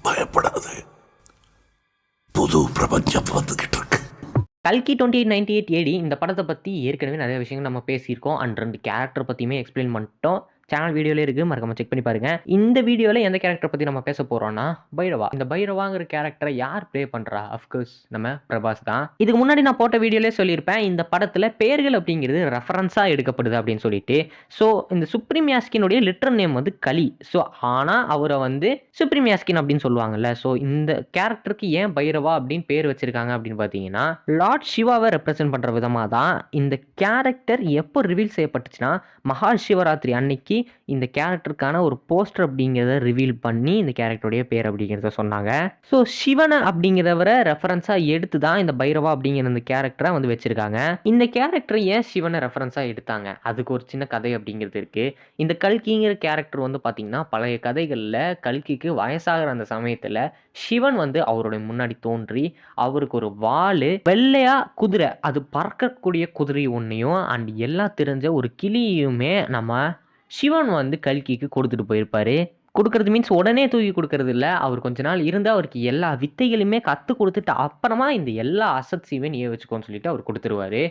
பயப்படாது, புது பிரபஞ்சம் வந்துகிட்டு இருக்கு. கல்கி 2898 ஏடி இந்த படத்தை பற்றி ஏற்கனவே நிறைய விஷயங்கள் நம்ம பேசியிருக்கோம். அண்ட் 2 கேரக்டர் பற்றியுமே எக்ஸ்பிளைன் பண்ணிட்டோம். சேனல் வீடியோலே இருக்குது, மறக்காம செக் பண்ணி பாருங்க. இந்த வீடியோவில் எந்த கேரக்டர் பற்றி நம்ம பேச போகிறோம்னா பைரவா. இந்த பைரவாங்கிற கேரக்டரை யார் ப்ளே பண்ணுறா? அஃப்கோர்ஸ் நம்ம பிரபாஸ் தான். இதுக்கு முன்னாடி நான் போட்ட வீடியோலே சொல்லியிருப்பேன், இந்த படத்தில் பேர்கள் அப்படிங்கிறது ரெஃபரன்ஸாக எடுக்கப்படுது அப்படின்னு சொல்லிட்டு. ஸோ இந்த சுப்ரீம் யாஸ்கினுடைய லிட்டர் நேம் வந்து கலி. ஸோ ஆனால் அவரை வந்து சுப்ரீம் யாஸ்கின் அப்படின்னு சொல்லுவாங்கல்ல. ஸோ இந்த கேரக்டருக்கு ஏன் பைரவா அப்படின்னு பேர் வச்சிருக்காங்க அப்படின்னு பார்த்தீங்கன்னா, லார்ட் சிவாவை ரெப்ரசென்ட் பண்ணுற விதமாக தான் இந்த கேரக்டர் எப்போ ரிவீல் செய்யப்பட்டுச்சுன்னா, மகா சிவராத்திரி அன்னைக்கு இந்த கேரக்டருக்கான ஒரு போஸ்டர் அப்படிங்கிறத ரிவீல் பண்ணி இந்த கேரக்டருடைய பேர் அப்படிங்கிறத சொன்னாங்க. ஸோ சிவனை அப்படிங்கிறவரை ரெஃபரன்ஸாக எடுத்து தான் இந்த பைரவா அப்படிங்கிற இந்த கேரக்டரை வந்து வச்சிருக்காங்க. இந்த கேரக்டர் ஏன் சிவனை ரெஃபரன்ஸாக எடுத்தாங்க, அதுக்கு ஒரு சின்ன கதை அப்படிங்கிறது இருக்கு. இந்த கல்கிங்கிற கேரக்டர் வந்து பார்த்தீங்கன்னா, பழைய கதைகளில் கல்கிக்கு வயசாகிற அந்த சமயத்தில் சிவன் வந்து அவருடைய முன்னாடி தோன்றி அவருக்கு ஒரு வாள், வெள்ளையா குதிரை, அது பறக்கக்கூடிய குதிரை ஒன்றையும் அண்ட் எல்லாம் தெரிஞ்ச ஒரு கிளியுமே நம்ம சிவன் வந்து கல்கிக்கு கொடுத்துட்டு போயிருப்பாரு. கொடுக்கறது மீன்ஸ் உடனே தூக்கி கொடுக்கறது இல்லை, அவர் கொஞ்ச நாள் இருந்து அவருக்கு எல்லா வித்தைகளுமே கற்றுக் கொடுத்துட்டு அப்புறமா இந்த எல்லா அசட்ஸையுமே நீ வச்சுக்கோன்னு சொல்லிட்டு அவர் கொடுத்துருவாரு.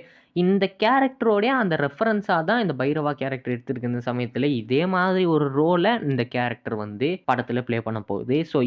இந்த கேரக்டரோடைய அந்த ரெஃபரன்ஸாக தான் இந்த பைரவா கேரக்டர் எடுத்திருக்கு. இந்த சமயத்தில் இதே மாதிரி ஒரு ரோலை இந்த கேரக்டர் வந்து படத்தில் ப்ளே பண்ண போகுது. ஸோ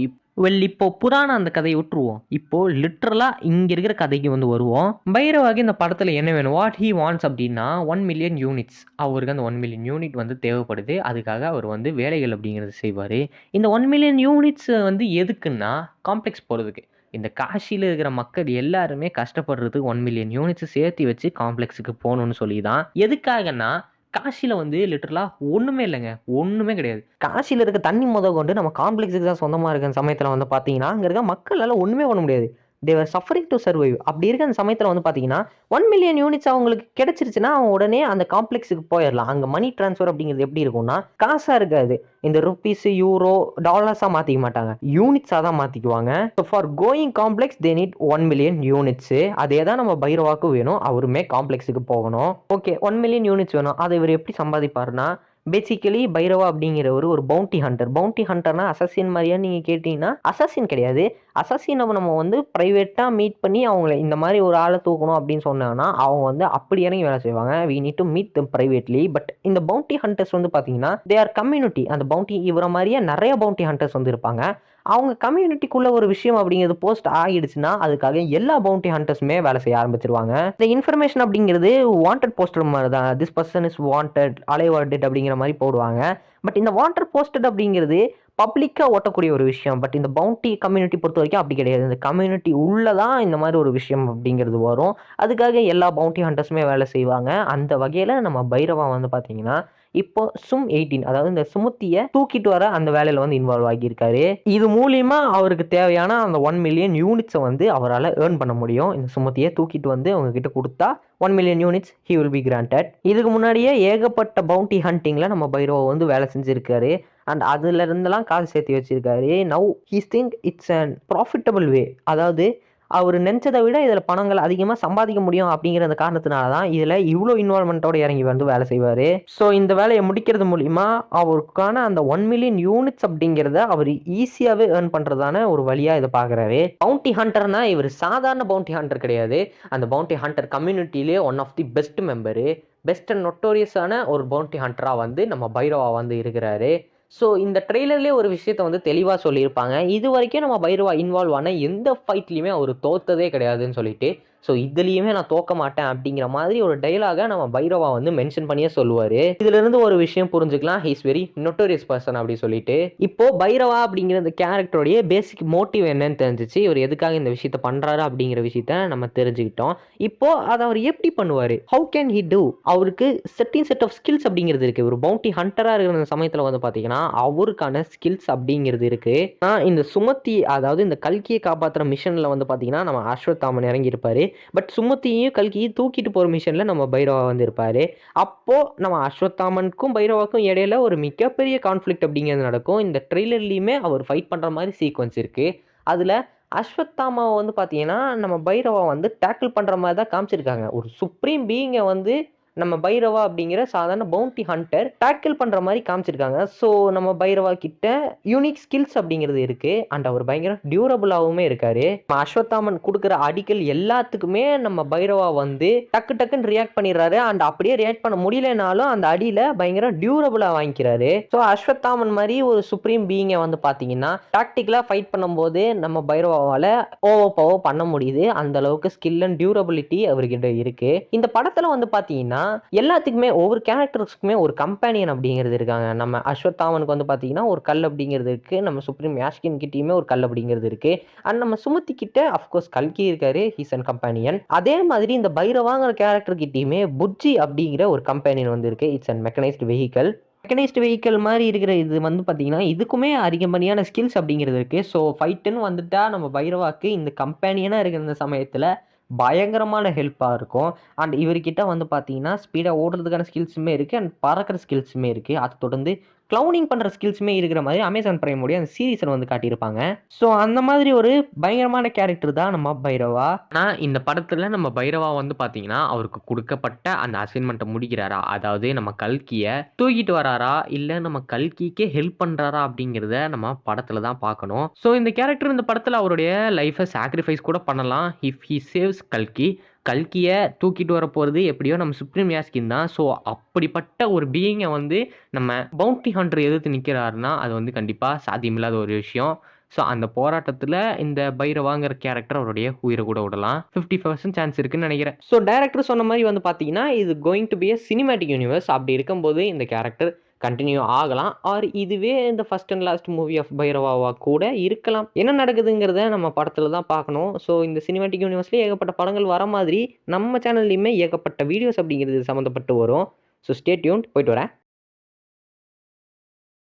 இப்போ புராண அந்த கதையை விட்டுருவோம், இப்போ லிட்ரலாக இங்கே இருக்கிற கதைக்கு வந்து வருவோம். பைரவாக்கு இந்த படத்தில் என்ன வேணும், வாட் ஹீ வாண்ட்ஸ் அப்படின்னா 1 மில்லியன் யூனிட்ஸ். அவருக்கு அந்த 1 மில்லியன் யூனிட் வந்து தேவைப்படுது. அதுக்காக அவர் வந்து வேலைகள் அப்படிங்கிறது செய்வார். இந்த 1 மில்லியன் யூனிட்ஸ் வந்து எதுக்குன்னா காம்ப்ளெக்ஸ் போகிறதுக்கு. இந்த காசியில் இருக்கிற மக்கள் எல்லாருமே கஷ்டப்படுறதுக்கு 1 மில்லியன் யூனிட்ஸ் சேர்த்து வச்சு காம்ப்ளெக்ஸுக்கு போகணும்னு சொல்லி தான். எதுக்காகன்னா, காசியில் வந்து லிட்டரலாக ஒன்றுமே இல்லைங்க, ஒன்றுமே கிடையாது. காசியில் இருக்க தண்ணி கொண்டு நம்ம காம்ப்ளெக்ஸுக்கு தான் சொந்தமாக இருக்கிற சமயத்தில் வந்து பார்த்தீங்கன்னா, அங்கே இருக்க மக்களால் ஒன்றுமே பண்ண முடியாது. தேவர் சஃபரிங் டு சர்வைவ். அப்படி இருக்க அந்த சமயத்தில் வந்து பார்த்தீங்கன்னா 1 மில்லியன் யூனிட்ஸ் அவங்களுக்கு கிடைச்சிருச்சுன்னா அவன் உடனே அந்த காம்ப்ளெக்ஸுக்கு போயிடலாம். அங்கே மணி ட்ரான்ஸ்ஃபர் அப்படிங்கிறது எப்படி இருக்கும்னா, காசாக இருக்காது, இந்த ருப்பீஸ், யூரோ, டாலர்ஸாக மாற்றிக்க மாட்டாங்க, யூனிட்ஸாக தான் மாற்றிக்குவாங்க. So for going complex they need 1 million units. அதே தான் நம்ம பைரவாக்கும் வேணும், அவருமே காம்ப்ளெக்ஸுக்கு போகணும். ஓகே, 1 மில்லியன் யூனிட்ஸ் வேணும். அதை இவர் எப்படி சம்பாதிப்பாருன்னா, பேசிக்கலி பைரவா அப்படிங்கிறவர் ஒரு பவுண்டி ஹண்டர். பவுண்டி ஹண்டர்னா அசசின் மாதிரியா நீங்கள் கேட்டிங்கன்னா, அசசின் கிடையாது. அசசின் நம்ம வந்து ப்ரைவேட்டாக மீட் பண்ணி அவங்கள இந்த மாதிரி ஒரு ஆளை தூக்கணும் அப்படின்னு சொன்னாங்கன்னா அவங்க வந்து அப்படி இறங்கி வேலை செய்வாங்க. We need to meet them privately. But இந்த பவுண்டி ஹண்டர்ஸ் வந்து பார்த்தீங்கன்னா தே ஆர் கம்யூனிட்டி. அந்த பவுண்டி இவரை மாதிரியே நிறைய பவுண்டி ஹண்டர்ஸ் வந்து இருப்பாங்க. அவங்க கம்யூனிட்டிக்குள்ள ஒரு விஷயம் அப்படிங்கிறது போஸ்ட் ஆகிடுச்சுன்னா அதுக்காக எல்லா பவுண்டி ஹண்டர்ஸுமே வேலை செய்ய ஆரம்பிச்சிருவாங்க. இந்த இன்ஃபர்மேஷன் அப்படிங்கிறது வாண்டட் போஸ்டர் மாதிரி தான். திஸ் பர்சன் இஸ் வாண்டட், அலைவாண்டட் அப்படிங்கிற மாதிரி போடுவாங்க. பட் இந்த வாண்டட் போஸ்டட் அப்படிங்கிறது பப்ளிக்காக ஓட்டக்கூடிய ஒரு விஷயம். பட் இந்த பவுண்டி கம்யூனிட்டி பொறுத்த வரைக்கும் அப்படி கிடையாது. இந்த கம்யூனிட்டி உள்ளே தான் இந்த மாதிரி ஒரு விஷயம் அப்படிங்கிறது வரும். அதுக்காக எல்லா பவுண்டி ஹண்டர்ஸுமே வேலை செய்வாங்க. அந்த வகையில் நம்ம பைரவா வந்து பார்த்தீங்கன்னா இப்போ சும் 18, அதாவது இந்த சுமுத்தியை தூக்கிட்டு வர அந்த வேலையில் வந்து இன்வால்வ் ஆகியிருக்காரு. இது மூலியமா அவருக்கு தேவையான அந்த 1 மில்லியன் யூனிட்ஸை வந்து அவரால் ஏர்ன் பண்ண முடியும். இந்த சுமுத்தியை தூக்கிட்டு வந்து அவங்க கிட்ட கொடுத்தா 1 million units he will be granted. இதுக்கு முன்னாடியே ஏகப்பட்ட பவுண்டி ஹண்டிங்கில் நம்ம பைரவா வந்து வேலை செஞ்சுருக்காரு. அண்ட் அதுல இருந்தெல்லாம் காசு சேர்த்து வச்சிருக்காரு. Now he think it's and profitable way. அதாவது அவர் நினச்சதை விட இதில் பணங்கள் அதிகமாக சம்பாதிக்க முடியும் அப்படிங்கிற அந்த காரணத்தினால தான் இதில் இவ்வளோ இன்வால்மெண்ட்டோட இறங்கி வந்து வேலை செய்வார். ஸோ இந்த வேலையை முடிக்கிறது மூலிமா அவருக்கான அந்த 1 மில்லியன் யூனிட்ஸ் அப்படிங்கிறத அவர் ஈஸியாகவே ஏர்ன் பண்ணுறதான ஒரு வழியாக இதை பார்க்குறாரு. பவுண்டி ஹண்டர்னா இவர் சாதாரண பவுண்டி ஹண்டர் கிடையாது. அந்த பவுண்டி ஹண்டர் கம்யூனிட்டிலே one of the best member, best and நொட்டோரியஸான ஒரு பவுண்டி ஹண்டராக வந்து நம்ம பைரவா வந்து இருக்கிறாரு. ஸோ இந்த ட்ரெய்லர்லேயே ஒரு விஷயத்தை வந்து தெளிவாக சொல்லியிருப்பாங்க, இது வரைக்கும் நம்ம பைரவா இன்வால்வ் ஆன எந்த ஃபைட்லையுமே அவர் தோத்ததே கிடையாதுன்னு சொல்லிட்டு. ஸோ இதுலேயுமே நான் தோக்க மாட்டேன் அப்படிங்கிற மாதிரி ஒரு டைலாக நம்ம பைரவா வந்து மென்ஷன் பண்ணியே சொல்லுவார். இதுலேருந்து ஒரு விஷயம் புரிஞ்சுக்கலாம், he is very notorious person அப்படி சொல்லிட்டு. இப்போது பைரவா அப்படிங்கிற இந்த கேரக்டருடைய பேசிக் மோட்டிவ் என்னன்னு தெரிஞ்சிச்சு, இவர் எதுக்காக இந்த விஷயத்த பண்ணுறாரு அப்படிங்கிற விஷயத்த நம்ம தெரிஞ்சுக்கிட்டோம். இப்போது அதை அவர் எப்படி பண்ணுவார், ஹவு கேன் ஹி டூ, அவருக்கு செட் ஆஃப் ஸ்கில்ஸ் அப்படிங்கிறது இருக்குது. ஒரு பவுண்டி ஹண்டராக இருக்கிற சமயத்தில் வந்து பார்த்தீங்கன்னா அவருக்கான ஸ்கில்ஸ் அப்படிங்கிறது இருக்குது. இந்த சுமத்தி, அதாவது இந்த கல்கியை காப்பாற்றுற மிஷனில் வந்து பார்த்தீங்கன்னா நம்ம அஸ்வத்தாமன் இறங்கியிருப்பார். பட் சுமத்தியையும் கல்கியும் தூக்கிட்டு போகிற மிஷனில் நம்ம பைரவா வந்து இருப்பார். அப்போது நம்ம அஸ்வத்தாமனுக்கும் பைரவாக்கும் இடையில ஒரு மிகப்பெரிய கான்ஃப்ளிக்ட் அப்படிங்கிறது நடக்கும். இந்த ட்ரெய்லர்லேயுமே அவர் ஃபைட் பண்ணுற மாதிரி சீக்வன்ஸ் இருக்குது. அதில் அஸ்வத்தாமாவை வந்து பார்த்தீங்கன்னா நம்ம பைரவா வந்து டேக்கிள் பண்ணுற மாதிரி தான் காமிச்சிருக்காங்க. ஒரு சுப்ரீம் பீயிங்கை வந்து நம்ம பைரவா அப்படிங்கிற சாதாரண பவுண்டி ஹண்டர் டேக்கிள் பண்ற மாதிரி காமிச்சிருக்காங்க. ஸோ நம்ம பைரவா கிட்ட யூனிக் ஸ்கில்ஸ் அப்படிங்கிறது இருக்கு அண்ட் அவர் பயங்கர டியூரபிளாவுமே இருக்காரு. அஸ்வத்தாமன் கொடுக்குற அடிகள் எல்லாத்துக்குமே நம்ம பைரவா வந்து டக்கு டக்குன்னு ரியாக்ட் பண்ணிடுறாரு அண்ட் அப்படியே ரியாக்ட் பண்ண முடியலனாலும் அந்த அடியில பயங்கர டியூரபிளா வாங்கிக்கிறாரு. ஸோ அஸ்வத்தாமன் மாதிரி ஒரு சுப்ரீம் பீயிங்கை வந்து பாத்தீங்கன்னா டாக்டிக்கலா ஃபைட் பண்ணும்போது நம்ம பைரவாவால ஓவர் பவர் பண்ண முடியுது. அந்த அளவுக்கு ஸ்கில் அண்ட் டியூரபிலிட்டி அவர்கிட்ட இருக்கு. இந்த படத்துல வந்து பாத்தீங்கன்னா எல்லாத்துக்குமே ஒவ்வொரு கேரக்டர்ஸ்க்குமே ஒரு கம்பேனியன் அப்படிங்கிறது இருக்காங்க. நம்ம அஸ்வத்தாமனுக்கு வந்து பாத்தீங்கன்னா ஒரு கல் அப்படிங்கிறது இருக்கு. நம்ம சுப்ரீம் யாஸ்கின் கிட்டயுமே ஒரு கல் அப்படிங்கிறது இருக்கு. அண்ட் நம்ம சுமதி கிட்ட அஃப்கோர்ஸ் கல்கி இருக்காரு, ஹீஸ் அண்ட் கம்பேனியன். அதே மாதிரி இந்த பைரவாங்கிற கேரக்டர் கிட்டயுமே புஜ்ஜி அப்படிங்கிற ஒரு கம்பேனியன் வந்து இருக்கு. It's and mechanised vehicle. Mechanised vehicle மாதிரி இருக்கிற இது வந்து பார்த்தீங்கன்னா இதுக்குமே அதிகப்படியான ஸ்கில்ஸ் அப்படிங்கிறது இருக்குது. ஸோ ஃபைட்டுன்னு வந்துட்டா நம்ம பைரவாக்கு இந்த கம்பேனியனாக இருக்கிற இந்த சமயத்தில் பயங்கரமான ஹெல்ப்பாக இருக்கும். அண்ட் இவர்கிட்ட வந்து பார்த்தீங்கன்னா ஸ்பீடாக ஓடுறதுக்கான ஸ்கில்ஸுமே இருக்குது அண்ட் பறக்கிற ஸ்கில்ஸுமே இருக்குது. அதை தொடர்ந்து க்ளவுனிங் பண்ணுற ஸ்கில்ஸுமே இருக்கிற மாதிரி அமேசான் பிரைமோடைய அந்த சீரீஸில் வந்து காட்டியிருப்பாங்க. ஸோ அந்த மாதிரி ஒரு பயங்கரமான கேரக்டர் தான் நம்ம பைரவா. ஆனால் இந்த படத்தில் நம்ம பைரவா வந்து பார்த்தீங்கன்னா அவருக்கு கொடுக்கப்பட்ட அந்த அசைன்மெண்ட்டை முடிக்கிறாரா, அதாவது நம்ம கல்கியை தூக்கிட்டு வராரா இல்லை நம்ம கல்கிக்கே ஹெல்ப் பண்ணுறாரா அப்படிங்கிறத நம்ம படத்தில் தான் பார்க்கணும். ஸோ இந்த கேரக்டர் இந்த படத்தில் அவருடைய லைஃப்பை சாக்ரிஃபைஸ் கூட பண்ணலாம் இஃப் ஹி சேவ்ஸ் கல்கி. கல்கியை தூக்கிட்டு வர போகிறது எப்படியோ நம்ம சுப்ரீம் யாஸ்கின் தான். ஸோ அப்படிப்பட்ட ஒரு பீயிங்கை வந்து நம்ம பவுண்டி ஹண்டர் எதிர்த்து நிற்கிறாருன்னா அது வந்து கண்டிப்பாக சாத்தியமில்லாத ஒரு விஷயம். ஸோ அந்த போராட்டத்தில் இந்த பைரவாங்கிற கேரக்டர் அவருடைய உயிரை கூட விடலாம். 50% சான்ஸ் இருக்குன்னு நினைக்கிறேன். ஸோ டைரக்டர் சொன்ன மாதிரி வந்து பார்த்தீங்கன்னா இது going to be a cinematic universe. அப்படி இருக்கும்போது இந்த கேரக்டர் கண்டினியூ ஆகலாம் ஆர் இதுவே இந்த first and last movie of பைரவாவா கூட இருக்கலாம். என்ன நடக்குதுங்கிறத நம்ம படத்தில் தான் பார்க்கணும். ஸோ இந்த சினிமேட்டிக் யூனிவர்ஸ்லேயே ஏகப்பட்ட படங்கள் வர மாதிரி நம்ம சேனல்லையுமே ஏகப்பட்ட வீடியோஸ் அப்படிங்கிறது சம்மந்தப்பட்டு வரும். So stay tuned. போயிட்டு வரேன்.